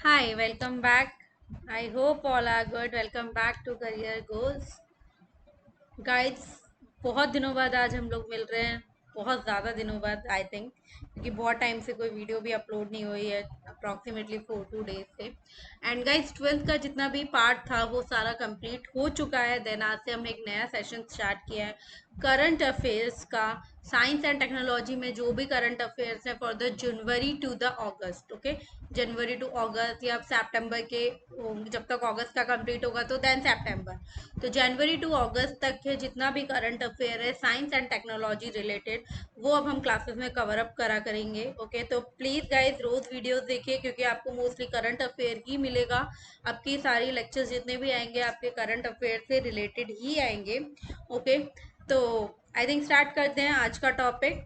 Hi, welcome back. I hope all are good. Welcome back to Career Goals. Guys, बहुत दिनों बाद आज हम लोग मिल रहे हैं। बहुत ज़्यादा दिनों बाद आई थिंक, क्योंकि बहुत टाइम से कोई वीडियो भी अपलोड नहीं हुई है, अप्रॉक्सीमेटली 4 2 डेज से। एंड गाइस, ट्वेल्थ का जितना भी पार्ट था वो सारा कंप्लीट हो चुका है। देन आज से हम एक नया सेशन स्टार्ट किया है करंट अफेयर्स का। साइंस एंड टेक्नोलॉजी में जो भी करंट अफेयर्स है for the January to the August. Okay, January to August या सितंबर के, जब तक अगस्त का कंप्लीट होगा तो देन सितंबर। तो जनवरी टू अगस्त तक के जितना भी करंट अफेयर है साइंस एंड टेक्नोलॉजी रिलेटेड, वो अब हम क्लासेस में कवर अप करा करेंगे। ओके, तो प्लीज़ गाइज रोज़ वीडियोस देखिए, क्योंकि आपको मोस्टली करंट अफेयर ही मिलेगा। आपकी सारी लेक्चर्स जितने भी आएंगे आपके करंट अफेयर से रिलेटेड ही आएंगे। ओके, तो आई थिंक स्टार्ट करते हैं आज का topic.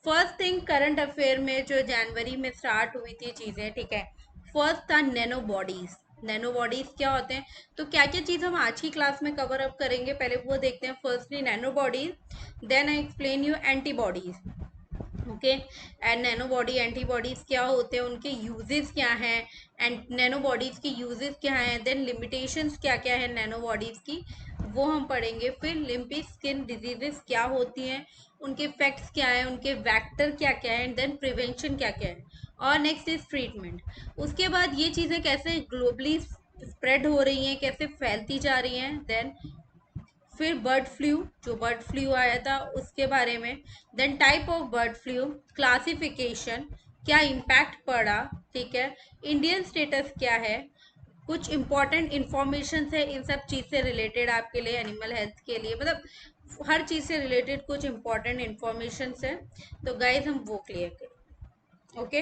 First thing, current affair में जो जनवरी में स्टार्ट हुई थी चीज़ें, ठीक है। फर्स्ट था नैनो बॉडीज। नैनो बॉडीज क्या होते हैं, तो क्या क्या चीज़ हम आज की क्लास में कवर अप करेंगे, पहले वो देखते हैं। Firstly nanobodies, then I explain you antibodies. Okay, and nanobody antibodies क्या होते हैं, उनके यूजेस क्या हैं, एंड नैनो बॉडीज की यूजेस क्या हैं, देन लिमिटेशंस क्या क्या है नैनो बॉडीज की, वो हम पढ़ेंगे। फिर लिम्फी स्किन डिजीजेस क्या होती हैं, उनके इफेक्ट्स क्या है, उनके वैक्टर क्या क्या है, देन प्रिवेंशन क्या क्या है, और नेक्स्ट इज ट्रीटमेंट। उसके बाद ये चीज़ें कैसे ग्लोबली स्प्रेड हो रही हैं, कैसे फैलती जा रही हैं। देन फिर बर्ड फ्लू, जो बर्ड फ्लू आया था उसके बारे में। Then type of bird flu, classification, क्या इम्पैक्ट पड़ा, ठीक है। इंडियन स्टेटस क्या है, कुछ इंपॉर्टेंट इंफॉर्मेशन है इन सब चीज़ से रिलेटेड आपके लिए, एनिमल हेल्थ के लिए, मतलब हर चीज़ से रिलेटेड कुछ इंपॉर्टेंट इंफॉर्मेशन है। तो गाइज हम वो क्लियर करें। ओके,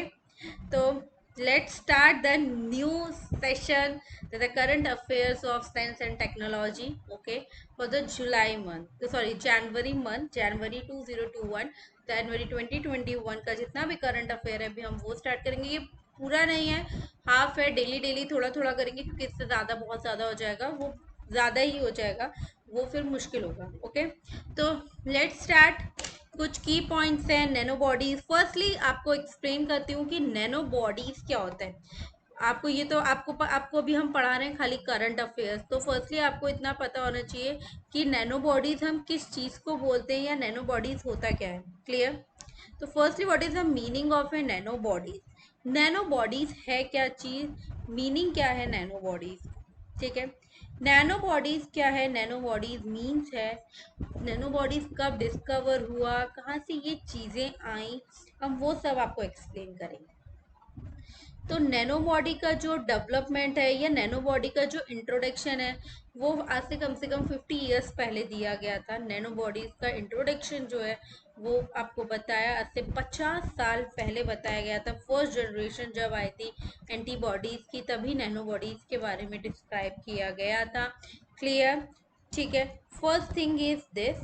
तो let's start the new session, the current affairs of science and technology. Okay, for the July month, sorry January month, January 2021, January 2021 का जितना भी करंट अफेयर है अभी हम वो स्टार्ट करेंगे। ये पूरा नहीं है, हाफ है। डेली डेली थोड़ा थोड़ा करेंगे, क्योंकि इससे ज़्यादा बहुत ज़्यादा हो जाएगा, वो ज़्यादा ही हो जाएगा, वो फिर मुश्किल होगा। ओके, तो लेट्स स्टार्ट। कुछ की पॉइंट्स हैं नैनो बॉडीज। फर्स्टली आपको एक्सप्लेन करती हूँ कि नैनो बॉडीज क्या होता है। आपको ये तो आपको अभी हम पढ़ा रहे हैं खाली करंट अफेयर्स, तो फर्स्टली आपको इतना पता होना चाहिए कि नैनो बॉडीज हम किस चीज़ को बोलते हैं, या नैनो बॉडीज होता क्या है। क्लियर? तो firstly what is the meaning of A nano bodies. Nano bodies है क्या चीज़, मीनिंग क्या है नैनो बॉडीज, ठीक है। नैनो बॉडीज क्या है, नैनो बॉडीज मीन्स है, नैनो बॉडीज कब डिस्कवर हुआ, कहाँ से ये चीज़ें आई, हम वो सब आपको एक्सप्लेन करेंगे। तो नैनो बॉडी का जो डेवलपमेंट है, या नैनो बॉडी का जो इंट्रोडक्शन है, वो आज से कम 50 ईयर्स पहले दिया गया था। नैनो बॉडीज का इंट्रोडक्शन जो है वो आपको बताया आज से 50 साल पहले बताया गया था। फर्स्ट जनरेशन जब आई थी एंटीबॉडीज की, तभी नैनो बॉडीज के बारे में डिस्क्राइब किया गया था। क्लियर? ठीक है। First thing is this.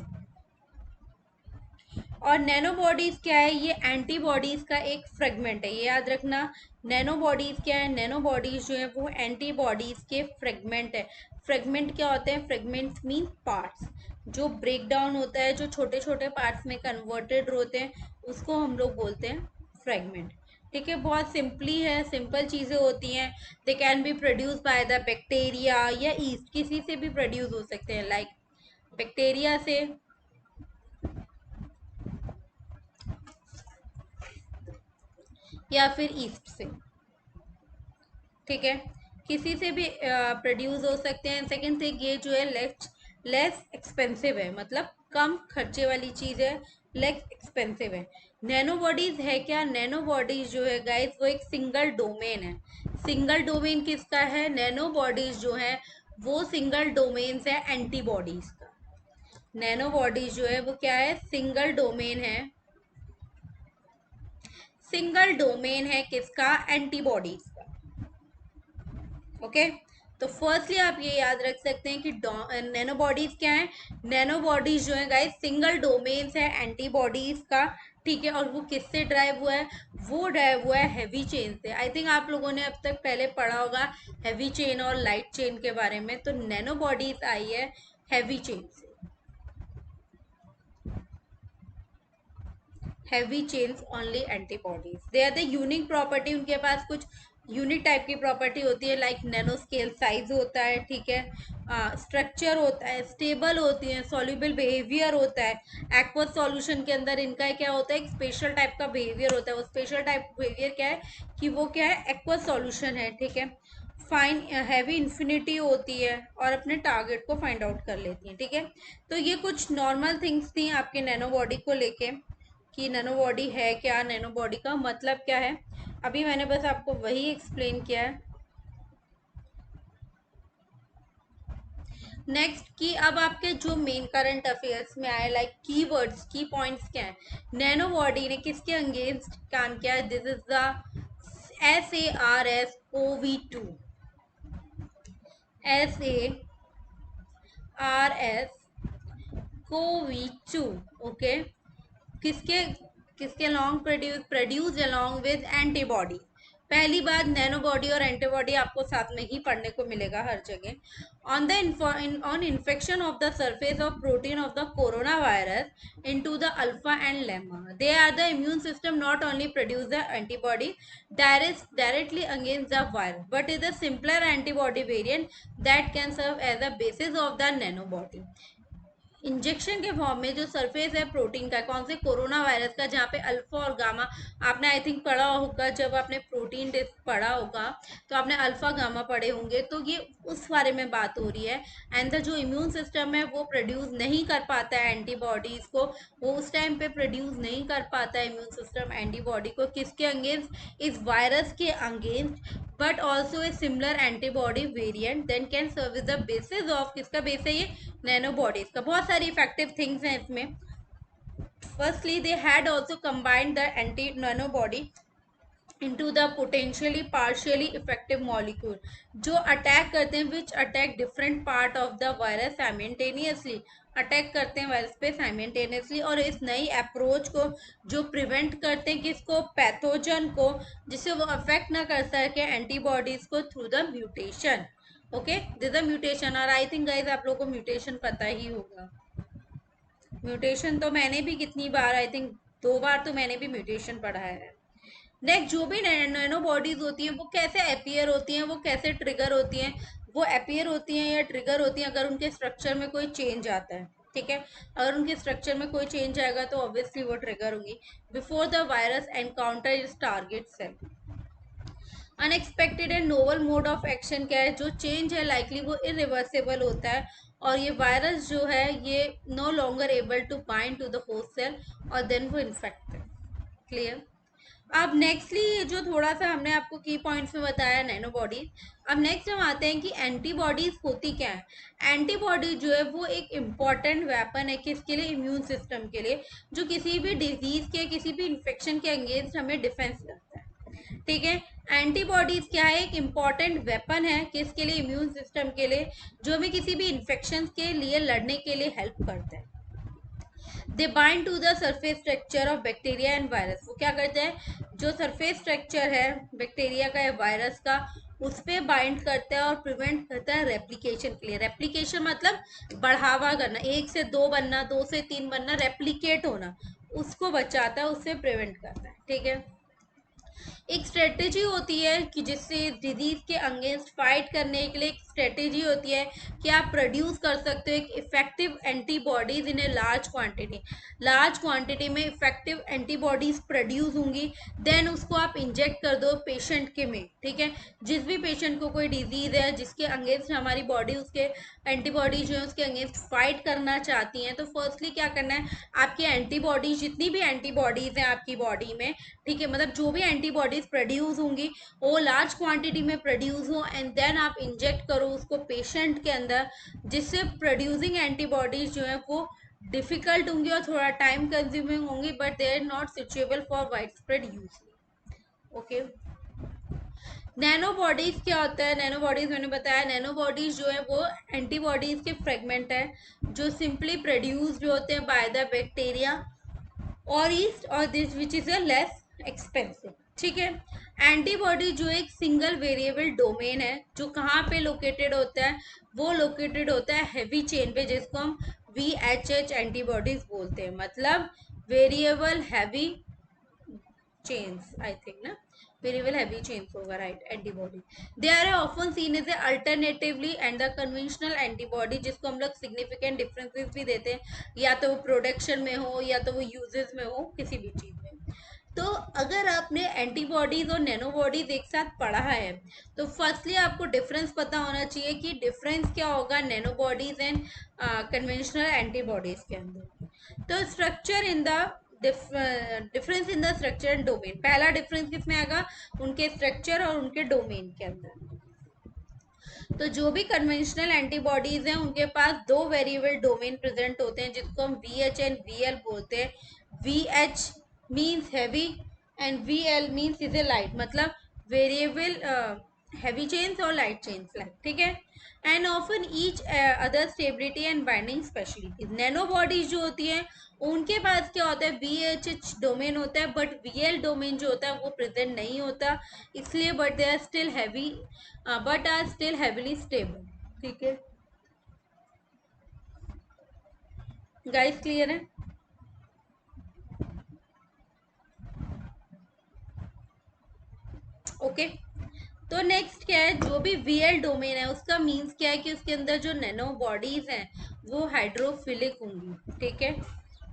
और नैनो बॉडीज क्या है, ये एंटीबॉडीज का एक फ्रेगमेंट है, ये याद रखना। नैनो बॉडीज क्या है, नैनो बॉडीज जो है वो एंटीबॉडीज के फ्रेगमेंट है। फ्रेगमेंट क्या होते हैं, फ्रेगमेंट्स मीन पार्ट्स, जो ब्रेक डाउन होता है, जो छोटे छोटे पार्ट्स में कन्वर्टेड होते हैं, उसको हम लोग बोलते हैं फ्रेगमेंट। ठीक है, बहुत सिंपली है, सिंपल चीज़ें होती हैं। They can be produce by the bacteria या ईस्ट, किसी से भी प्रोड्यूस हो सकते हैं, लाइक बैक्टीरिया से, या फिर ईस्ट से। ठीक है, किसी से भी प्रोड्यूस हो सकते हैं। सेकेंड थिंग, ये जो है लेस एक्सपेंसिव है, मतलब कम खर्चे वाली चीज़ है, लेस एक्सपेंसिव है। नैनो बॉडीज है क्या, नैनो बॉडीज जो है गाइस वो एक सिंगल डोमेन है। सिंगल डोमेन किसका है, नैनो बॉडीज जो है वो सिंगल डोमेन है एंटीबॉडीज का। नैनो बॉडीज जो है वो क्या है, सिंगल डोमेन है। सिंगल डोमेन है किसका, एंटीबॉडीज का। ओके, तो फर्स्टली आप ये याद रख सकते हैं कि नैनो बॉडीज क्या है, नैनो बॉडीज जो है गाइस सिंगल डोमेन्स है एंटीबॉडीज का। ठीक है, और वो किससे ड्राइव हुआ है, वो ड्राइव हुआ है हैवी चेन से। आई थिंक आप लोगों ने अब तक पहले पढ़ा होगा हैवी चेन और लाइट चेन के बारे में। तो नैनो बॉडीज आई है हैवी चेन से। Heavy chains only antibodies, they are the unique property, उनके पास कुछ यूनिक टाइप की प्रॉपर्टी होती है, लाइक नैनो स्केल साइज होता है, ठीक है, स्ट्रक्चर होता है, स्टेबल होती है, सॉल्युबल बिहेवियर होता है। एक्वस सॉल्यूशन के अंदर इनका क्या होता है, एक स्पेशल टाइप का बिहेवियर होता है। वो स्पेशल टाइप बिहेवियर क्या है कि वो क्या है, एक्वस सॉल्यूशन है, ठीक है। फाइन हैवी इन्फिनिटी होती है और अपने टारगेट को फाइंड आउट कर लेती है, ठीक है। तो ये कुछ नॉर्मल थिंग्स थी आपके नैनो बॉडी को लेके, कि नैनो बॉडी है क्या, नैनो बॉडी का मतलब क्या है। अभी मैंने बस आपको वही एक्सप्लेन किया है। नेक्स्ट कि अब आपके जो मेन करंट अफेयर्स में आए, लाइक कीवर्ड्स, की पॉइंट्स क्या है। नैनो बॉडी ने किसके अगेंस्ट काम किया है? This is the SARS-CoV-2, SARS-CoV-2, okay. किसके किसके long produce along with antibody. पहली बात, नैनो बॉडी और एंटीबॉडी आपको साथ में ही पढ़ने को मिलेगा हर जगह। On infection of the surface of protein of the coronavirus into the alpha and llama, they are the immune system not only produce the antibody directly against the virus, but is a simpler antibody variant that can serve as the basis of the nanobody। Injection के form में जो surface है protein का, कौन से, corona virus का, जहाँ पे अल्फा और गामा, आपने आई थिंक पढ़ा होगा, जब आपने प्रोटीन डिस्क पढ़ा होगा तो आपने अल्फा गामा पढ़े होंगे, तो ये उस बारे में बात हो रही है। एंड द जो इम्यून सिस्टम है वो प्रोड्यूस नहीं कर पाता है एंटीबॉडीज को, वो उस टाइम पे प्रोड्यूस नहीं कर पाता है इम्यून सिस्टम एंटीबॉडी को, किसके अगेंस्ट, इस वायरस के against, but also a similar antibody variant then can serve is the basis of, किसका बेस है ये, नैनो बॉडीज का। बहुत सारी इफेक्टिव थिंग्स हैं इसमें। Firstly they had also combined the anti nano body into the potentially partially effective molecule जो attack करते हैं, which attack different part of the virus simultaneously, attack करते हैं वायरस पे साइमेंटेनियसली, और इस नई अप्रोच को जो प्रिवेंट करते हैं किसको, पैथोजन को, जिससे वो अफेक्ट ना कर सके एंटीबॉडीज को through the mutation. Okay, this the mutation. और आई थिंक गाइस आप लोगों को म्यूटेशन पता ही होगा। म्यूटेशन तो मैंने भी कितनी बार, आई थिंक 2 बार तो मैंने भी म्यूटेशन पढ़ा है। नेक्स्ट, जो भी नैनो बॉडीज होती हैं वो कैसे अपीयर होती हैं, वो कैसे ट्रिगर होती हैं, वो अपीयर होती हैं या ट्रिगर होती हैं अगर उनके स्ट्रक्चर में कोई चेंज आता है, ठीक है। अगर उनके स्ट्रक्चर में कोई चेंज आएगा तो ऑब्वियसली वो ट्रिगर होंगी before the virus encounter is target cell. Unexpected and novel mode of action क्या है, जो चेंज है लाइकली वो इरिवर्सिबल होता है, और ये वायरस जो है ये no longer able to bind to the host cell और देन वो इन्फेक्ट है। क्लियर। अब नेक्स्टली ये जो थोड़ा सा हमने आपको की पॉइंट्स में बताया नैनो बॉडीज, अब नेक्स्ट हम आते हैं कि एंटीबॉडीज होती क्या है। एंटीबॉडी जो है वो एक इम्पॉर्टेंट वेपन है, किसके लिए, इम्यून सिस्टम के लिए, जो किसी भी डिजीज के, किसी भी इन्फेक्शन के अगेंस्ट हमें डिफेंस करता है, ठीक है। एंटीबॉडीज क्या है, एक इम्पॉर्टेंट वेपन है, किसके लिए, इम्यून सिस्टम के लिए, जो हमें किसी भी इन्फेक्शन के लिए लड़ने के लिए हेल्प करता है। They bind to the surface structure of bacteria and virus, वो क्या करते हैं, जो सरफेस स्ट्रक्चर है बैक्टीरिया का या वायरस का, उस पर बाइंड करता है और प्रिवेंट करता है रेप्लिकेशन के लिए। रेप्लिकेशन मतलब बढ़ावा करना, 1 से 2 बनना, 2 से 3 बनना, रेप्लिकेट होना, उसको बचाता है, उससे प्रिवेंट करता है, ठीक है। एक स्ट्रेटेजी होती है कि जिससे डिजीज के अगेंस्ट फाइट करने के लिए एक स्ट्रेटेजी होती है कि आप प्रोड्यूस कर सकते हो एक effective antibodies in a large quantity. Large quantity में इफेक्टिव एंटीबॉडीज प्रोड्यूस होंगी, देन उसको आप इंजेक्ट कर दो पेशेंट के में, ठीक है। जिस भी पेशेंट को कोई डिजीज है जिसके अगेंस्ट हमारी बॉडी उसके एंटीबॉडीज जो है उसके अगेंस्ट फाइट करना चाहती हैं, तो फर्स्टली क्या करना है, आपकी एंटीबॉडीज, जितनी भी एंटीबॉडीज हैं आपकी बॉडी में, ठीक है, मतलब जो भी एंटीबॉडीज प्रोड्यूस होंगी वो लार्ज क्वांटिटी में प्रोड्यूस हो, एंड देन आप इंजेक्ट करो उसको पेशेंट के अंदर, जिससे प्रोड्यूसिंग एंटीबॉडीज जो है वो डिफिकल्ट होंगी और थोड़ा टाइम कंज्यूमिंग होंगी, but they are not suitable for wide spread use. Okay. Nanobodies क्या होता है, नैनो बॉडीज मैंने बताया, नैनो बॉडीज जो है वो एंटीबॉडीज के फ्रेगमेंट है जो सिंपली प्रोड्यूस्ड होते हैं बाय द बैक्टीरिया और ईस्ट और this which is a less expensive, ठीक है। एंटीबॉडी जो एक सिंगल वेरिएबल डोमेन है, जो कहाँ पे लोकेटेड होता है, वो लोकेटेड होता है हैवी चेन पे, जिसको हम VHH एंटीबॉडीज बोलते हैं, मतलब variable heavy chains, I think ना, वेरिएबल हैवी चेन्स होगा, right. Antibody they are often seen as a alternatively and the conventional antibody, जिसको हम लोग सिग्निफिकेंट डिफरेंसेस भी देते हैं, या तो वो प्रोडक्शन में हो या तो वो यूजेस में हो, किसी भी चीज में. तो अगर आपने एंटीबॉडीज और नैनोबॉडीज एक साथ पढ़ा है, तो फर्स्टली आपको डिफरेंस पता होना चाहिए कि डिफरेंस क्या होगा नैनोबॉडीज एंड कन्वेंशनल एंटीबॉडीज के अंदर. तो structure in the difference in the structure and domain, पहला डिफरेंस किसमें आएगा, उनके स्ट्रक्चर और उनके डोमेन के अंदर. तो जो भी कन्वेंशनल एंटीबॉडीज हैं उनके पास दो वेरिएबल डोमेन प्रेजेंट होते हैं, जिसको हम V H and V L बोलते हैं. V H means heavy and V L means is a light, मतलब वेरिएबल हैवी चेन्स और लाइट चेन्स, लाइक, ठीक है. And often each other stability and binding specialities. Nano bodies जो होती हैं उनके पास क्या होता है, वी एच एच डोमेन होता है, बट वी एल डोमेन जो होता है वो प्रेजेंट नहीं होता, इसलिए but they are still heavy, but are still heavily stable. ठीक है गाइस, क्लियर है? ओके. तो नेक्स्ट क्या है, जो भी वीएल डोमेन है उसका मीन्स क्या है कि उसके अंदर जो नैनो बॉडीज हैं वो हाइड्रोफिलिक होंगी. ठीक है,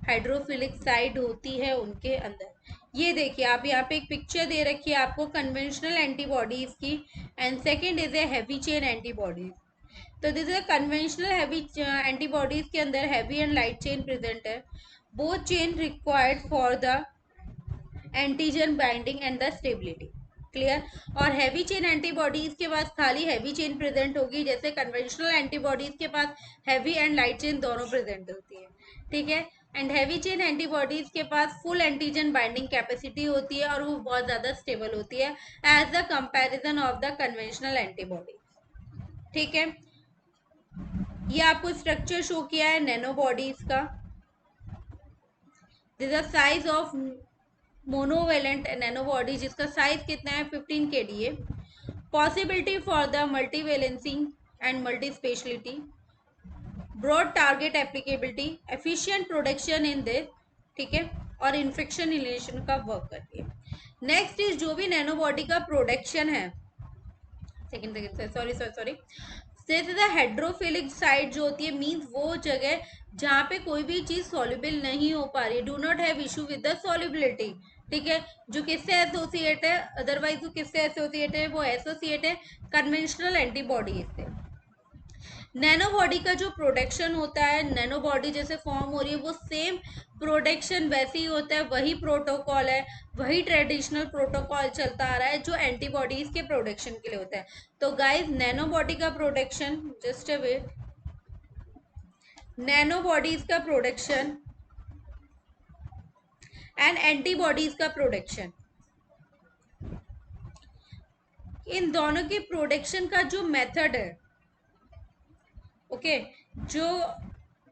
हाइड्रोफिलिक साइड होती है उनके अंदर. ये देखिए आप यहाँ पे एक पिक्चर दे रखी है आपको कन्वेंशनल एंटीबॉडीज की, and second is a heavy chain antibodies. तो this is conventional heavy antibodies के अंदर heavy and light chain present है. Both chain required for the antigen binding and the stability. Clear. और heavy chain antibodies के पास खाली heavy chain present होगी, जैसे कन्वेंशनल एंटीबॉडीज के पास हैवी एंड लाइट चेन दोनों प्रेजेंट होती है. ठीक है. एंड हैवी चेन एंटीबॉडीज के पास फुल एंटीजन बाइंडिंग कैपेसिटी होती है और वो बहुत ज्यादा स्टेबल होती है as the comparison of the conventional antibody. ठीक है. ये आपको स्ट्रक्चर शो किया है नैनो बॉडीज का. This the size of monovalent nanobody, जिसका साइज कितना है 15 kDa. Possibility for the multivalency and multi speciality, broad target applicability, efficient production in this. ठीक है. और इन्फेक्शन रिलेशन का वर्क करती है. नेक्स्ट इज जो भी नैनोबॉडी का प्रोडक्शन है, second second sorry sorry sorry, this is hydrophilic side जो होती है, मीन्स वो जगह जहाँ पे कोई भी चीज सॉल्युबल नहीं हो पा रही, do not have issue with the solubility. ठीक है. जो किससे एसोसिएट है, अदरवाइज वो किससे एसोसिएट है, वो एसोसिएट है कन्वेंशनल एंटीबॉडी से. नैनो बॉडी का जो प्रोडक्शन होता है, नैनो बॉडी जैसे फॉर्म हो रही है, वो सेम प्रोडक्शन वैसे ही होता है, वही प्रोटोकॉल है, वही ट्रेडिशनल प्रोटोकॉल चलता आ रहा है जो एंटीबॉडीज के प्रोडक्शन के लिए होता है. तो गाइस नैनो बॉडी का production, just a wait, nanobodies का प्रोडक्शन एंड एंटीबॉडीज का प्रोडक्शन, इन दोनों के प्रोडक्शन का जो मेथड है, ओके, जो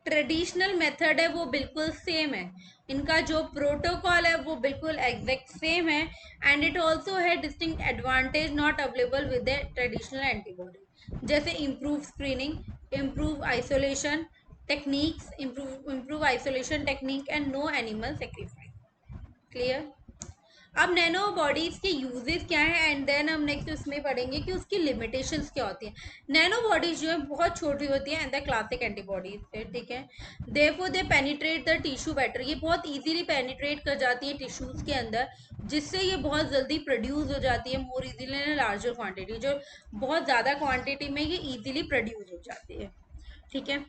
ट्रेडिशनल मेथड है वो बिल्कुल सेम है, इनका जो प्रोटोकॉल है वो बिल्कुल एग्जैक्ट सेम है. एंड इट ऑल्सो है distinct advantage not available with the traditional antibody, जैसे improve screening, improve isolation techniques, improve isolation technique and no animal sacrifice. Clear. अब नैनो बॉडीज के यूजेस क्या है, एंड देन हम next उसमें पढ़ेंगे कि उसकी लिमिटेशंस क्या होती हैं. नैनो बॉडीज जो है बहुत छोटी होती है एंड द क्लासिक एंटीबॉडीज से. ठीक है. Therefore they penetrate the tissue better, ये बहुत इजीली पेनिट्रेट कर जाती है टिश्यूज के अंदर, जिससे ये बहुत जल्दी प्रोड्यूस हो जाती है more easily in larger quantity, जो बहुत ज़्यादा क्वांटिटी में ये इजीली प्रोड्यूस हो जाती है. ठीक है.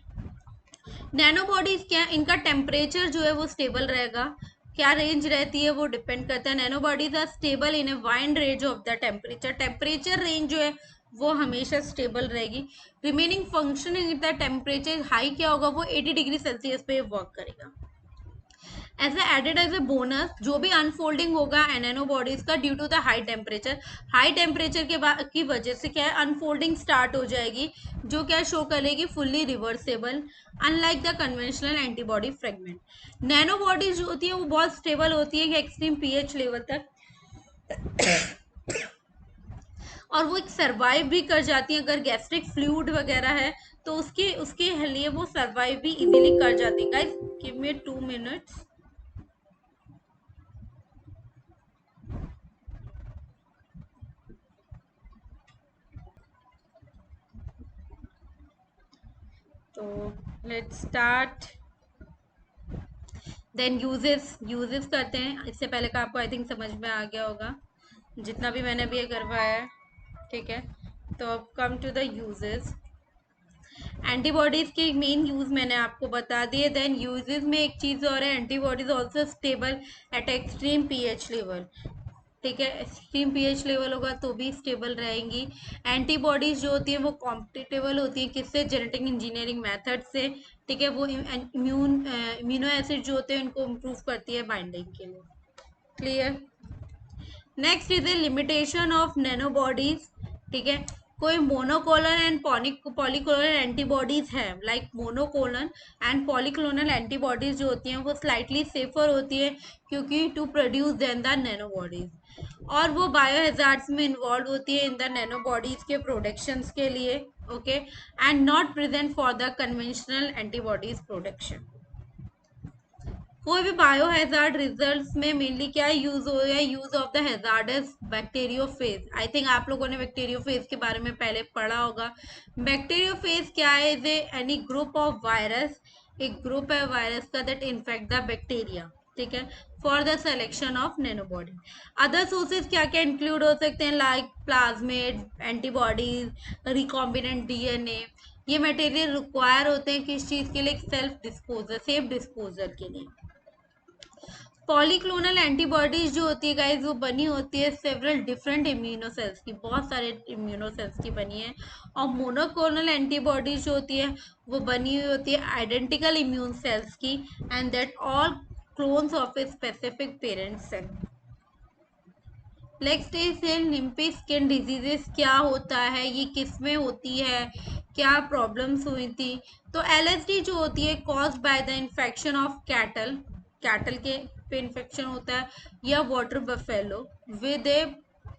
नैनो बॉडीज क्या है, इनका टेम्परेचर जो है वो स्टेबल रहेगा. क्या रेंज रहती है वो डिपेंड करता है. Nanobodies are stable in a wide range of the temperature, temperature range जो है वो हमेशा स्टेबल रहेगी. Remaining functioning the temperature high क्या होगा, वो 80 डिग्री सेल्सियस पे वर्क करेगा. As a added as a bonus, जो भी अनफोल्डिंग होगा नैनो बॉडीज का due to the high temperature के की वजह से क्या है अनफोल्डिंग स्टार्ट हो जाएगी, जो क्या शो करेगी fully reversible, unlike the conventional antibody fragment. Nano bodies जो होती है वो बहुत स्टेबल होती है एक्सट्रीम पीएच लेवल तक, और वो एक सर्वाइव भी कर जाती है. अगर गैस्ट्रिक फ्लूइड वगैरह है तो उसके उसके लिए वो सर्वाइव भी इजीली कर जाती है. Guys give me 2 minutes. तो लेट्स स्टार्ट। देन यूजेस करते हैं। इससे पहले का आपको आई थिंक समझ में आ गया होगा जितना भी मैंने अभी ये करवाया है, ठीक है। तो अब come to the uses. Antibodies के मेन यूज मैंने आपको बता दिए। देन यूजेस में एक चीज और है, antibodies also stable at extreme pH level, ठीक है। एक्सट्रीम पीएच लेवल होगा तो भी स्टेबल रहेंगी। एंटीबॉडीज जो होती है वो कॉम्पिटेबल होती है किससे, जेनेटिक इंजीनियरिंग मेथड से, ठीक है। वो इम्यूनो एसिड जो होते हैं उनको इम्प्रूव करती है बाइंडिंग के लिए। Clear. Next is a limitation of nanobodies, ठीक है। कोई मोनोकोलन एंड पॉलीक्लोनल एंटीबॉडीज है, like monoclonal and polyclonal antibodies जो होती हैं वो स्लाइटली सेफर होती है क्योंकि to produce then the nanobodies, और वो बायो हेजार्ड्स में इन्वॉल्व होती है इन द नैनो बॉडीज के प्रोडक्शंस के लिए, okay, and not present for the conventional antibodies production. कोई भी बायो हैजार्ड रिजल्ट्स में मेनली क्या यूज हो रहा है, use of the hazards bacteriophage. I think आप लोगों ने बैक्टीरियोफेज के बारे में पहले पढ़ा होगा। बैक्टीरियोफेज क्या है, is any group of virus, एक ग्रुप है वायरस का दैट इन्फेक्ट द बैक्टीरिया, ठीक है, for the selection of nanobody. Other sources क्या क्या इंक्लूड हो सकते हैं, like plasmid, antibodies, recombinant DNA. ये मटेरियल रिक्वायर होते हैं किस चीज के लिए, सेल्फ डिस्पोजल, सेफ डिस्पोजल के लिए। पॉलीक्लोनल एंटीबॉडीज जो होती है गाइज वो बनी होती है सेवरल डिफरेंट इम्यूनो सेल्स की, बहुत सारे इम्यूनो सेल्स की बनी है। और मोनोक्लोनल एंटीबॉडीज जो होती है वो बनी हुई होती है आइडेंटिकल इम्यून सेल्स की, and that all clones of a specific parent cell. Next is lumpy skin diseases, क्या होता है, ये किस में होती है, क्या प्रॉब्लम्स हुई थी। तो एलएसडी जो होती है cause by the infection of cattle, cattle के पे इन्फेक्शन होता है, या water buffalo with a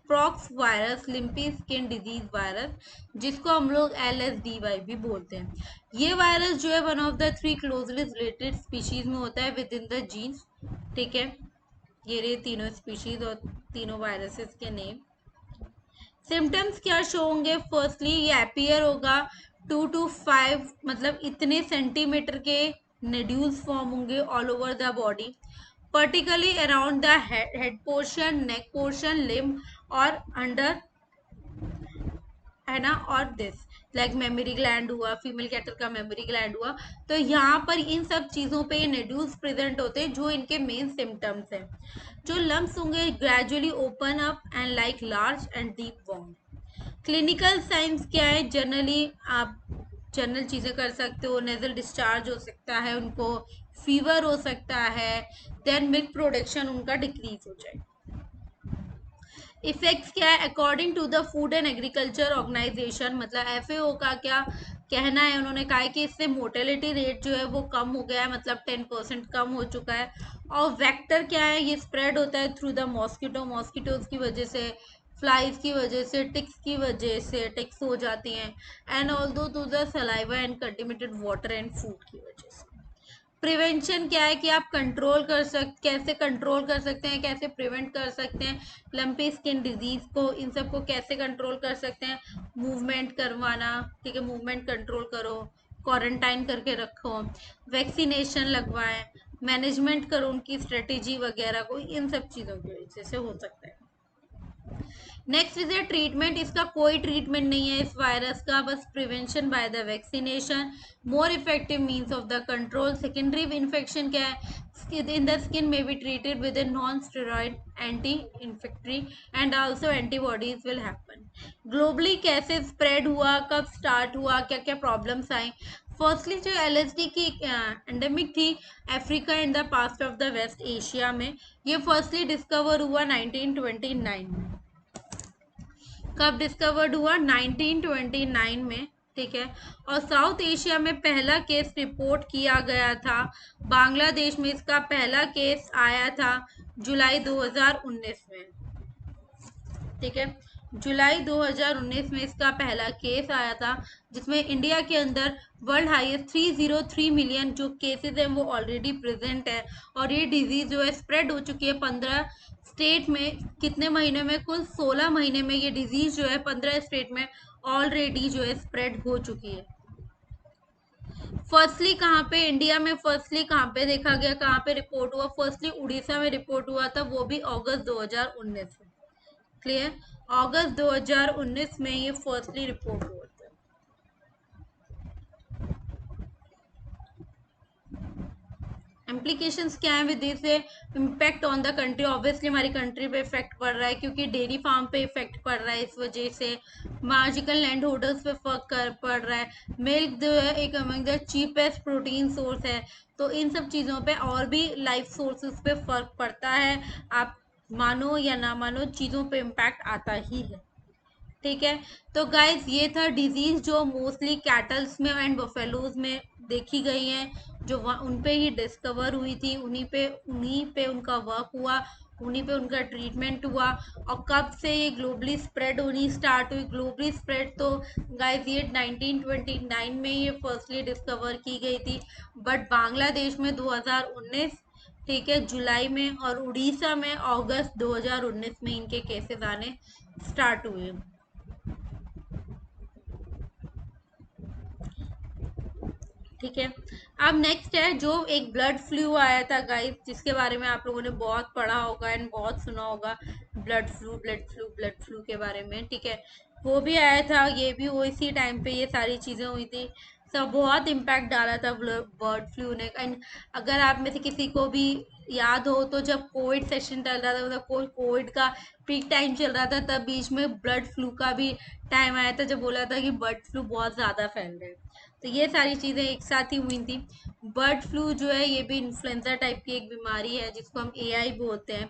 pox virus, lumpy skin disease virus, जिसको हम लोग LSDY भी बोलते हैं। ये वायरस जो है one of the 3 closely related species में होता है विद इन द जीन्स, ठीक है। ये रहे तीनों स्पीशीज और तीनों वायरसेस के नेम। सिम्टम्स क्या शो होंगे, फर्स्टली ये अपीयर होगा 2 to 5, मतलब इतने सेंटीमीटर के नेड्यूल्स फॉर्म होंगे all over the body, particularly around the head portion, neck portion, limb और अंडर, है ना। और दिस लाइक मेमोरी ग्लैंड हुआ, फीमेल कैटल का मेमोरी ग्लैंड हुआ, तो यहाँ पर इन सब चीज़ों पे नेड्यूल्स प्रेजेंट होते हैं जो इनके मेन सिम्टम्स हैं। जो लम्स होंगे gradually open up and like large and deep worm. Clinical science क्या है, जनरली आप जनरल चीज़ें कर सकते हो, नेजल डिस्चार्ज हो सकता है उनको, फीवर हो सकता है, देन मिल्क प्रोडक्शन उनका डिक्रीज हो जाए। इफेक्ट्स क्या है, according to the food and agriculture organization, मतलब FAO का क्या कहना है, उन्होंने कहा है कि इससे मोर्टेलिटी रेट जो है वो कम हो गया है, मतलब 10% कम हो चुका है। और वेक्टर क्या है, ये स्प्रेड होता है थ्रू द मॉस्किटो, मॉस्किटोज की वजह से, फ्लाइज की वजह से, टिक्स की वजह से, टिक्स हो जाती हैं, and although to the saliva and contaminated water and food की वजह से। प्रिवेंशन क्या है कि आप कैसे कंट्रोल कर सकते हैं, कैसे प्रिवेंट कर सकते हैं लंपी स्किन डिजीज को, इन सब को कैसे कंट्रोल कर सकते हैं, मूवमेंट करवाना, ठीक है, मूवमेंट कंट्रोल करो, क्वारंटाइन करके रखो, वैक्सीनेशन लगवाएं, मैनेजमेंट करो उनकी स्ट्रेटेजी वगैरह को, इन सब चीज़ों की वजह से हो सकता है। नेक्स्ट इज ए ट्रीटमेंट, इसका कोई ट्रीटमेंट नहीं है इस वायरस का, बस prevention by the vaccination, more effective means of the control. Secondary infection क्या है, in the skin may be treated with a non steroid anti inflammatory and also antibodies will happen. Globally कैसे spread हुआ, कब start हुआ, क्या क्या problems आई। Firstly जो LSD की एंडेमिक थी Africa and the past of the west Asia में, ये फर्स्टली डिस्कवर हुआ 1929 में। कब डिस्कवर्ड हुआ, 1929 में, ठीक है। और साउथ एशिया में पहला केस रिपोर्ट किया गया था, बांग्लादेश में इसका पहला केस आया था जुलाई 2019 में, ठीक है। जुलाई 2019 में इसका पहला केस आया था, जिसमें इंडिया के अंदर वर्ल्ड हाईएस्ट 303 मिलियन जो केसेस हैं वो ऑलरेडी प्रेजेंट है। और ये डिजीज जो है स्प्रेड हो चुकी है 15 स्टेट में, कितने महीने में, कुल 16 महीने में ये डिजीज जो है 15 स्टेट में ऑलरेडी जो है स्प्रेड हो चुकी है। फर्स्टली कहाँ पे इंडिया में, फर्स्टली कहाँ पे देखा गया, कहाँ पे रिपोर्ट हुआ? फर्स्टली उड़ीसा में रिपोर्ट हुआ था, वो भी अगस्त 2019 में। क्लियर? अगस्त 2019 में ये फर्स्टली रिपोर्ट हुआ था। इम्प्लीकेशंस क्या है with this? Impact on the country, obviously हमारी कंट्री पे इफेक्ट पड़ रहा है, क्योंकि डेयरी फार्म पे इफेक्ट पड़ रहा है, इस वजह से मार्जिकल लैंड होल्डर्स पे फर्क पड़ रहा है। मिल्क जो है एक among the cheapest protein source है, तो इन सब चीज़ों पे और भी लाइफ सोर्सेज पे फर्क पड़ता है। आप मानो या ना मानो, चीज़ों पे इम्पैक्ट आता ही है। ठीक है, तो गाइस ये था डिजीज जो मोस्टली कैटल्स में एंड बफेलोज में देखी गई हैं, जो उन पे ही डिस्कवर हुई थी, उन्हीं पे उनका वर्क हुआ, उन्हीं पे उनका ट्रीटमेंट हुआ। और कब से ये ग्लोबली स्प्रेड होनी स्टार्ट हुई? ग्लोबली स्प्रेड तो गाइस ये 1929 में ये फर्स्टली डिस्कवर की गई थी, बट बांग्लादेश में 2019, ठीक है, जुलाई में, और उड़ीसा में अगस्त 2019 में इनके केसेस आने स्टार्ट हुए। ठीक है, अब नेक्स्ट है जो एक ब्लड फ्लू आया था गाइस, जिसके बारे में आप लोगों ने बहुत पढ़ा होगा एंड बहुत सुना होगा, blood flu blood flu blood flu के बारे में। ठीक है, वो भी आया था, ये भी वो इसी टाइम पे ये सारी चीज़ें हुई थी, सब बहुत इम्पैक्ट डाला था बर्ड फ्लू ने। एंड अगर आप में से किसी को भी याद हो, तो जब कोविड सेशन चल रहा था, मतलब कोविड का पीक टाइम चल रहा था, तब बीच में ब्लड फ्लू का भी टाइम आया था, जब बोला था कि बर्ड फ्लू बहुत ज़्यादा फैल रहा है। तो ये सारी चीज़ें एक साथ ही हुई थी। बर्ड फ्लू जो है ये भी इन्फ्लुएंजा टाइप की एक बीमारी है, जिसको हम एआई बोलते हैं।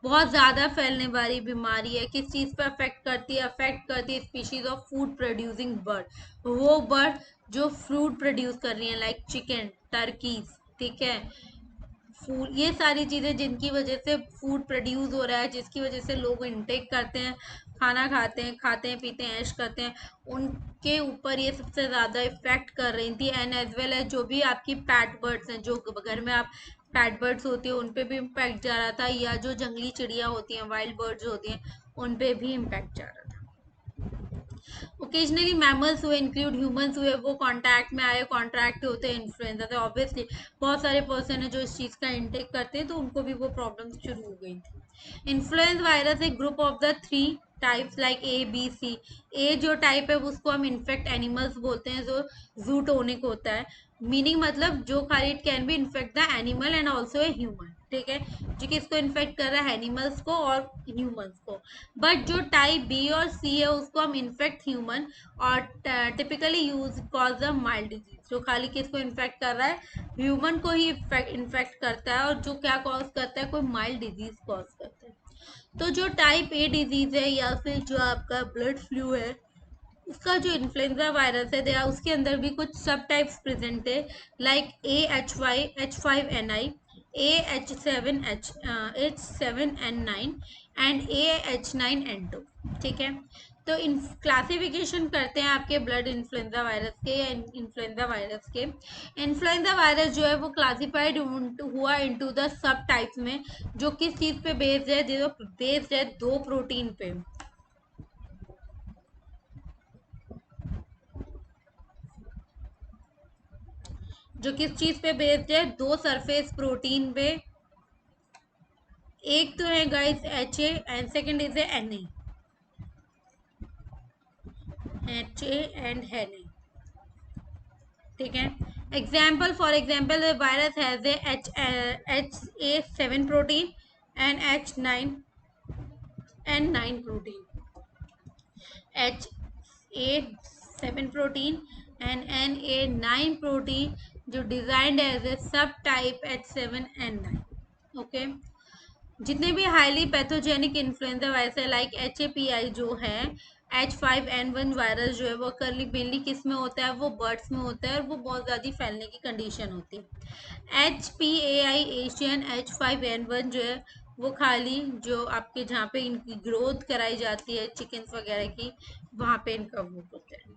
बहुत ज़्यादा फैलने वाली बीमारी है। किस चीज़ पर अफेक्ट करती है? अफेक्ट करती है species of food producing bird, वो बर्ड जो फ्रूट प्रोड्यूस कर रही हैं, लाइक चिकन, टर्कीज, ठीक है, फूड, ये सारी चीज़ें जिनकी वजह से फूड प्रोड्यूस हो रहा है, जिसकी वजह से लोग इनटेक करते हैं, खाना खाते हैं पीते हैं, ऐश करते हैं, उनके ऊपर ये सबसे ज़्यादा इफेक्ट कर रही थी। एंड एज वेल एज जो भी आपकी पैट बर्ड्स हैं, जो घर में आप पैट बर्ड्स होती है, उन पे भी इम्पैक्ट जा रहा था, या जो जंगली चिड़िया होती हैं, वाइल्ड बर्ड्स होती हैं, उन पे भी इम्पैक्ट जा रहा था। ओकेजनली मैमल्स हुए, इंक्लूड ह्यूमंस हुए, वो कांटेक्ट में आए, कॉन्ट्रैक्ट होते हैं इन्फ्लुएंजा से। ऑब्वियसली बहुत सारे पर्सन है जो इस चीज़ का इंटेक करते हैं, तो उनको भी वो प्रॉब्लम शुरू हो गई थी। इन्फ्लुएंजा वायरस एक group of the 3 types like A B C. A जो टाइप है उसको हम इन्फेक्ट एनिमल्स बोलते हैं, जो जूटोनिक होता है, मीनिंग मतलब जो खाली it can be infect the animal and also a human. ठीक है, जो किसको इन्फेक्ट कर रहा है? एनिमल्स को और ह्यूमंस को। बट जो टाइप बी और सी है उसको हम इन्फेक्ट ह्यूमन, और typically use cause the mild disease, जो खाली किसको इन्फेक्ट कर रहा है? ह्यूमन को ही इन्फेक्ट करता है, और जो क्या कॉज करता है? कोई माइल्ड डिजीज कॉज करता है। तो जो टाइप ए डिजीज है, या फिर जो आपका ब्लड फ्लू है, उसका जो इन्फ्लुएंजा वायरस है, दया उसके अंदर भी कुछ सब टाइप्स प्रेजेंट है, like AHY H5N1, AH7H7N9 and AH9N2। ठीक है, तो इन क्लासिफिकेशन करते हैं आपके ब्लड इन्फ्लुएंजा वायरस के, या इन्फ्लुएंजा वायरस के। इन्फ्लुएंजा वायरस जो है वो क्लासिफाइड हुआ इनटू द सब टाइप्स में, जो किस चीज़ पे बेस्ड है? जो बेस्ड है 2 प्रोटीन पे, जो किस चीज पे बेस्ड है? 2 सरफेस प्रोटीन पे। एक तो है guys HA and second is NA, HA and NA। ठीक है, example for example virus has HA7 protein and H9N9 protein, HA7 protein and NA9 protein, जो डिजाइंड एज ए सब टाइप H7N9। ओके, जितने भी हाईली पैथोजेनिक इन्फ्लुएंजा वायरस है, like HAPI जो है, H5N1 virus जो है, वो करली मेनली किस में होता है? वो बर्ड्स में होता है, और वो बहुत ज़्यादा फैलने की कंडीशन होती है। HPAI एशियन H5N1 जो है, वो खाली जो आपके जहाँ पे इनकी ग्रोथ कराई जाती है चिकन्स वगैरह की, वहाँ पे इनका वो होता है।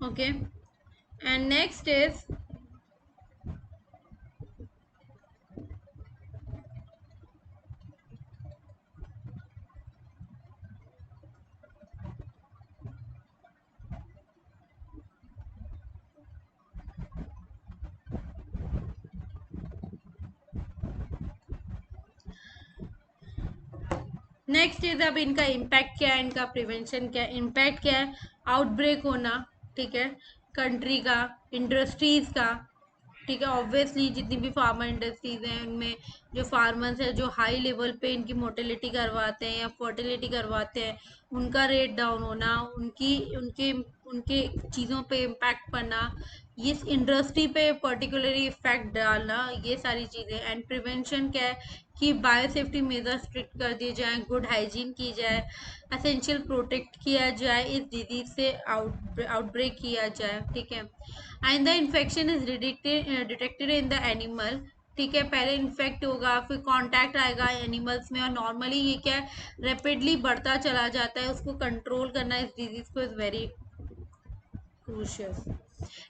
Okay, and next is अब इनका इम्पैक्ट क्या है, इनका प्रिवेंशन क्या है, इम्पैक्ट क्या है, आउटब्रेक होना, ठीक है, कंट्री का, इंडस्ट्रीज का, ठीक है। ऑब्वियसली जितनी भी फार्मा इंडस्ट्रीज हैं उनमें जो फार्मर्स हैं जो हाई लेवल पे इनकी मोर्टेलिटी करवाते हैं या फर्टिलिटी करवाते हैं, उनका रेट डाउन होना, उनकी उनके उनके चीज़ों पे इम्पैक्ट पड़ना, ये इंडस्ट्री पे पर्टिकुलरली इफेक्ट डालना, ये सारी चीज़ें। एंड प्रिवेंशन क्या है कि बायोसेफ्टी मेजर स्ट्रिक्ट कर दिए जाएं, गुड हाइजीन की जाए, एसेंशियल प्रोटेक्ट किया जाए, इस डिजीज से आउटब्रेक किया जाए, ठीक है। And the infection is detected in the animal, ठीक है। पहले इन्फेक्ट होगा, फिर कांटेक्ट आएगा एनिमल्स में, और नॉर्मली ये क्या है रेपिडली बढ़ता चला जाता है, उसको कंट्रोल करना इस डिजीज को is very crucial.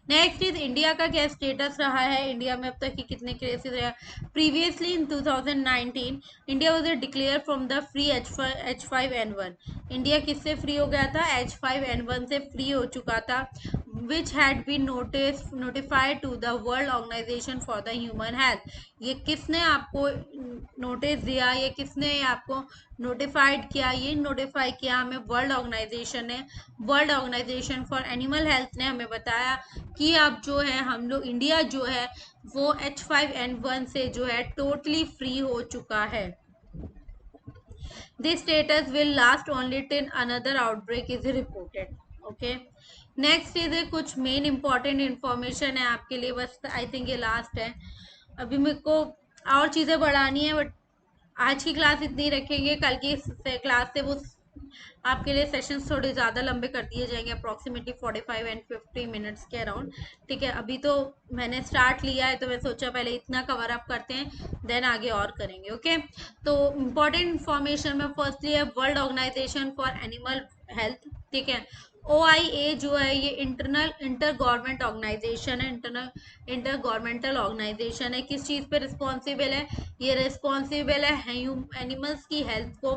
Next is India का क्या स्टेटस रहा है, इंडिया में अब तक की कितने केसेस रहे। Previously in 2019 India was declared from the free H5N1। India किससे फ्री हो गया था, H5N1 से फ्री हो चुका था, which had been notified to the world organization for the human health. ये किसने आपको नोटिस दिया, ये किसने आपको नोटिफाइड किया, ये नोटिफाई किया हमें वर्ल्ड ऑर्गेनाइजेशन ने। World organization for animal health ने हमें बताया कि अब जो है हम लोग इंडिया जो है वो H5N1 से जो है टोटली फ्री हो चुका है। This status will last only till another outbreak is reported. Okay, next is कुछ मेन इंपॉर्टेंट इंफॉर्मेशन है आपके लिए, बस आई थिंक ये लास्ट है। अभी मेरे को और चीज़ें बढ़ानी है, बट आज की क्लास इतनी रखेंगे, कल की क्लास से वो आपके लिए सेशंस थोड़े ज़्यादा लंबे कर दिए जाएंगे, अप्रॉक्सीमेटली 45 एंड 50 मिनट्स के अराउंड, ठीक है। अभी तो मैंने स्टार्ट लिया है तो मैं सोचा पहले इतना कवर अप करते हैं, देन आगे और करेंगे। ओके, तो इम्पॉर्टेंट इंफॉर्मेशन में फर्स्टली है world organization for animal health, ठीक है। OIA जो है ये इंटर गवर्नमेंट ऑर्गेनाइजेशन है, इंटर गवर्नमेंटल ऑर्गेनाइजेशन है। किस चीज़ पे रिस्पॉन्सिबल है, ये रिस्पॉन्सिबल है एनिमल्स की हेल्थ को,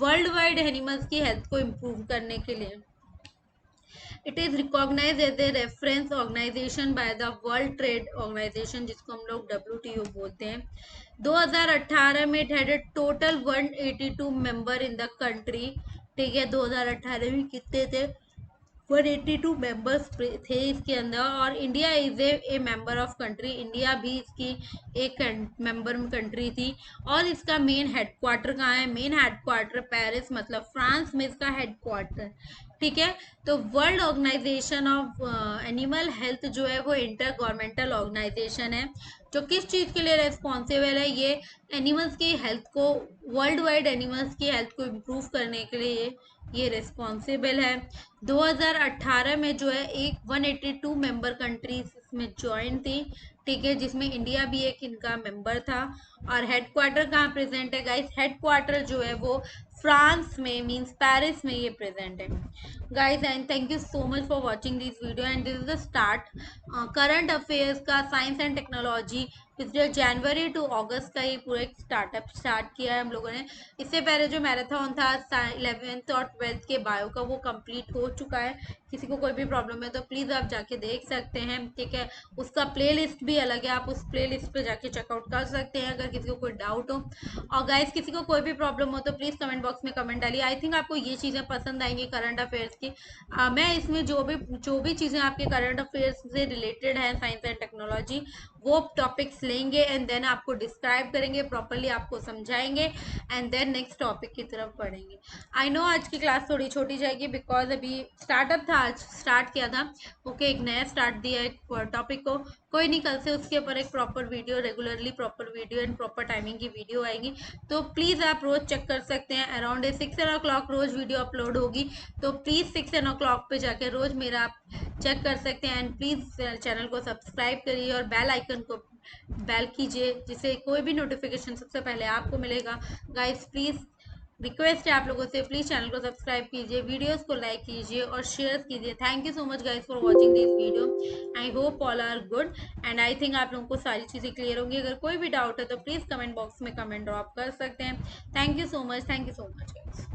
वर्ल्ड वाइड एनिमल्स की हेल्थ को इम्प्रूव करने के लिए। It is recognise as a reference organization by the world trade organization, जिसको हम लोग WTO बोलते हैं। 2018 में it had a total 182 member in the country, ठीक है। 2018 में कितने थे, 182 मेंबर्स थे इसके अंदर, और India is a member of country, India भी इसकी एक मेंबर कंट्री थी। और इसका मेन हेडक्वार्टर कहाँ है, मेन हेडक्वार्टर पेरिस मतलब फ्रांस में इसका हेडक्वार्टर, ठीक है। तो world organization of animal health जो है वो इंटर गवर्नमेंटल ऑर्गेनाइजेशन है, जो किस चीज़ के लिए रेस्पॉन्सिबल है, ये एनिमल्स की हेल्थ को, वर्ल्ड वाइड एनिमल्स की हेल्थ को इम्प्रूव करने के लिए ये रिस्पॉन्सिबल है। 2018 में जो है एक 182 मेंबर कंट्रीज इसमें ज्वाइन थी, ठीक है, जिसमें इंडिया भी एक इनका मेंबर था। और हेडक्वार्टर कहाँ प्रेजेंट है गाइस, हेडक्वार्टर जो है वो फ्रांस में, मींस पेरिस में ये प्रेजेंट है guys. And thank you so much for watching this video, and this is the start current affairs का, साइंस एंड टेक्नोलॉजी, पिछले जनवरी टू अगस्त का ये पूरा एक स्टार्टअप स्टार्ट किया है हम लोगों ने। इससे पहले जो मैराथन था 11th और 12th के बायो का वो कंप्लीट हो चुका है। किसी को कोई भी प्रॉब्लम है तो प्लीज़ आप जाके देख सकते हैं, ठीक है। उसका प्लेलिस्ट भी अलग है, आप उस प्लेलिस्ट पे जाके चेकआउट कर सकते हैं अगर किसी को कोई डाउट हो। और गाइस किसी को कोई भी प्रॉब्लम हो तो प्लीज़ कमेंट बॉक्स में कमेंट डालिए। आई थिंक आपको ये चीज़ें पसंद आएंगी करंट अफेयर्स की। मैं इसमें जो भी चीज़ें आपके करंट अफेयर्स से रिलेटेड हैं, साइंस एंड टेक्नोलॉजी, वो टॉपिक्स लेंगे एंड देन आपको डिस्क्राइब करेंगे, प्रॉपरली आपको समझाएंगे, एंड देन नेक्स्ट टॉपिक की तरफ बढ़ेंगे। आई नो आज की क्लास थोड़ी छोटी जाएगी बिकॉज अभी स्टार्टअप था, आज स्टार्ट किया था। ओके, एक नया स्टार्ट दिया है टॉपिक को, कोई नहीं, कल से उसके ऊपर एक proper video, regularly proper video and proper timing की वीडियो आएगी। तो प्लीज़ आप रोज़ चेक कर सकते हैं, अराउंड 6 o'clock रोज़ वीडियो अपलोड होगी। तो प्लीज़ 6 o'clock पे जाके रोज़ मेरा आप चेक कर सकते हैं, एंड प्लीज़ चैनल को सब्सक्राइब करिए और बेल आइकन को बेल कीजिए, जिससे कोई भी नोटिफिकेशन सबसे पहले आपको मिलेगा। गाइस प्लीज़ रिक्वेस्ट है आप लोगों से, प्लीज चैनल को सब्सक्राइब कीजिए, वीडियोस को लाइक कीजिए और शेयर कीजिए। Thank you so much guys for watching this video. I hope all are good and I think आप लोगों को सारी चीजें क्लियर होंगी। अगर कोई भी डाउट है तो प्लीज कमेंट बॉक्स में कमेंट ड्रॉप कर सकते हैं। Thank you so much, thank you so much guys.